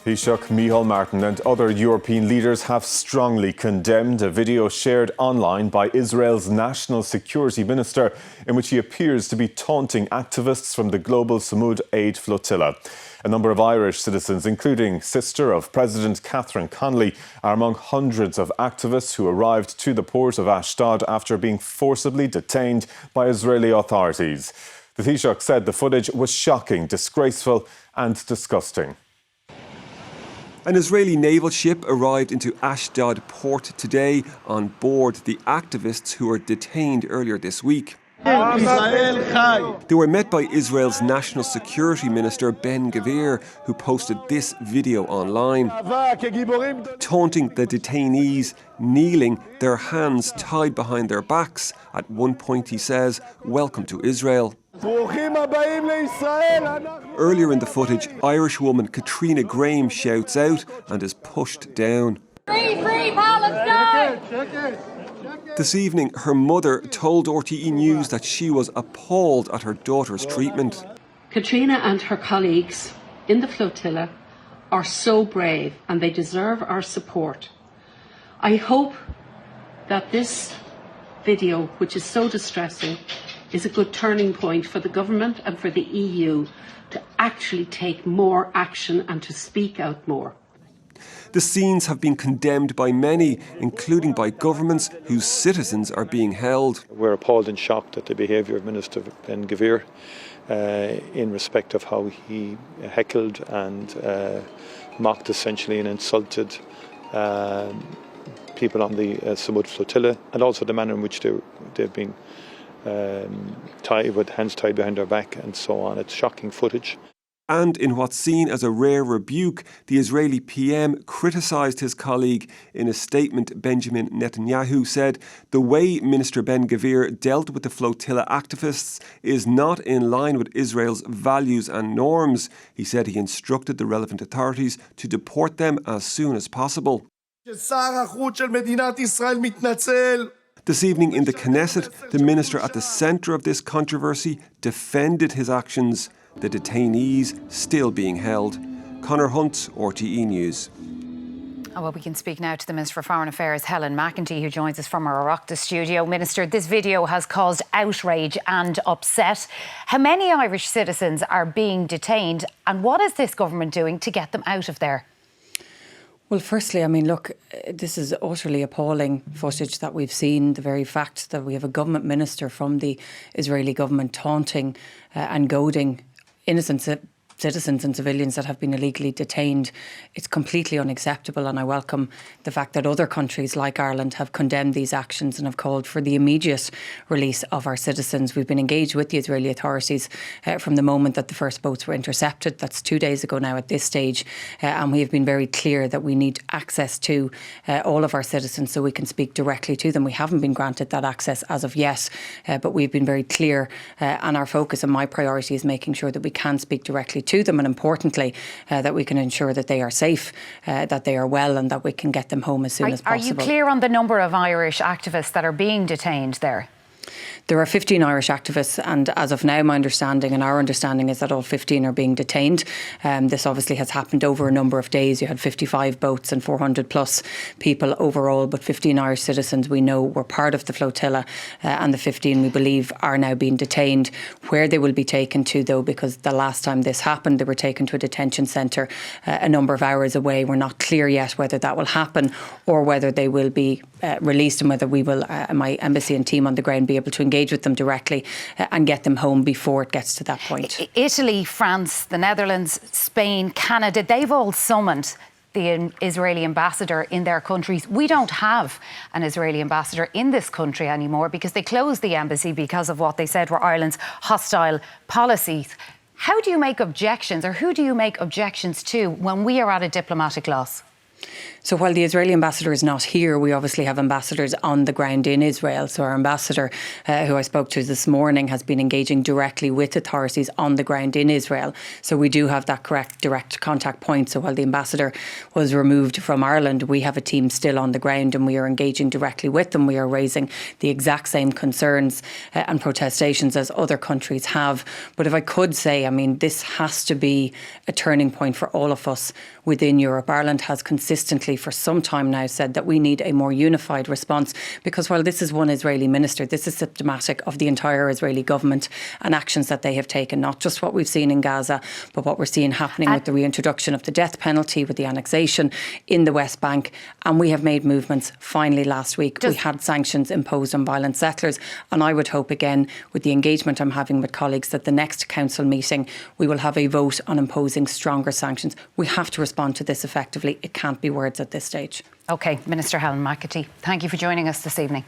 Taoiseach Micheál Martin and other European leaders have strongly condemned a video shared online by Israel's National Security Minister in which he appears to be taunting activists from the Global Sumud Flotilla. A number of Irish citizens, including sister of President Catherine Connolly, are among hundreds of activists who arrived to the port of Ashdod after being forcibly detained by Israeli authorities. The Taoiseach said the footage was shocking, disgraceful and disgusting. An Israeli naval ship arrived into Ashdod port today. On board the activists who were detained earlier this week. They were met by Israel's National Security Minister Ben-Gvir, who posted this video online, taunting the detainees, kneeling, their hands tied behind their backs. At one point he says, "Welcome to Israel." Earlier in the footage, Irish woman Katrina Graham shouts out and is pushed down. Free, free Palestine! This evening, her mother told RTE News that she was appalled at her daughter's treatment. Katrina and her colleagues in the flotilla are so brave and they deserve our support. I hope that this video, which is so distressing, is a good turning point for the government and for the EU to actually take more action and to speak out more. The scenes have been condemned by many, including by governments whose citizens are being held. We're appalled and shocked at the behaviour of Minister Ben-Gvir in respect of how he heckled and mocked essentially and insulted people on the Sumud Flotilla, and also the manner in which they've been tied with hands tied behind their back and so on. It's shocking footage. And in what's seen as a rare rebuke, the Israeli PM criticised his colleague. In a statement, Benjamin Netanyahu said the way Minister Ben-Gvir dealt with the flotilla activists is not in line with Israel's values and norms. He said he instructed the relevant authorities to deport them as soon as possible. This evening in the Knesset, the minister at the centre of this controversy defended his actions. The detainees still being held. Conor Hunt, RTE News. Well, we can speak now to the Minister for Foreign Affairs, Helen McEntee, who joins us from our Oireachtas studio. Minister, this video has caused outrage and upset. How many Irish citizens are being detained, and what is this government doing to get them out of there? Well, firstly, I mean, look, this is utterly appalling footage that we've seen. The very fact that we have a government minister from the Israeli government taunting and goading innocent citizens and civilians that have been illegally detained. It's completely unacceptable, and I welcome the fact that other countries like Ireland have condemned these actions and have called for the immediate release of our citizens. We've been engaged with the Israeli authorities from the moment that the first boats were intercepted. That's 2 days ago now at this stage, and we have been very clear that we need access to all of our citizens so we can speak directly to them. We haven't been granted that access as of yet, but we've been very clear, and our focus and my priority is making sure that we can speak directly to them, and importantly that we can ensure that they are safe, that they are well, and that we can get them home as soon as possible. Are you clear on the number of Irish activists that are being detained there? There are 15 Irish activists, and as of now, my understanding and our understanding is that all 15 are being detained. This obviously has happened over a number of days. You had 55 boats and 400 plus people overall, but 15 Irish citizens we know were part of the flotilla, and the 15 we believe are now being detained. Where they will be taken to, though, because the last time this happened, they were taken to a detention centre a number of hours away. We're not clear yet whether that will happen or whether they will be released, and whether we will, my embassy and team on the ground, be able to engage with them directly and get them home before it gets to that point. Italy, France, the Netherlands, Spain, Canada, they've all summoned the Israeli ambassador in their countries. We don't have an Israeli ambassador in this country anymore because they closed the embassy because of what they said were Ireland's hostile policies. How do you make objections, or who do you make objections to when we are at a diplomatic loss? So while the Israeli ambassador is not here, we obviously have ambassadors on the ground in Israel. So our ambassador, who I spoke to this morning, has been engaging directly with authorities on the ground in Israel. So we do have that correct direct contact point. So while the ambassador was removed from Ireland, we have a team still on the ground and we are engaging directly with them. We are raising the exact same concerns and protestations as other countries have. But if I could say, I mean, this has to be a turning point for all of us within Europe. Ireland has consistently for some time now said that we need a more unified response, because while this is one Israeli minister, this is symptomatic of the entire Israeli government and actions that they have taken, not just what we've seen in Gaza, but what we're seeing happening with the reintroduction of the death penalty, with the annexation in the West Bank. And we have made movements finally last week. We had sanctions imposed on violent settlers. And I would hope again, with the engagement I'm having with colleagues, that the next council meeting, we will have a vote on imposing stronger sanctions. We have to respond to this effectively. It can't be words at this stage. OK, Minister Helen McEntee, thank you for joining us this evening.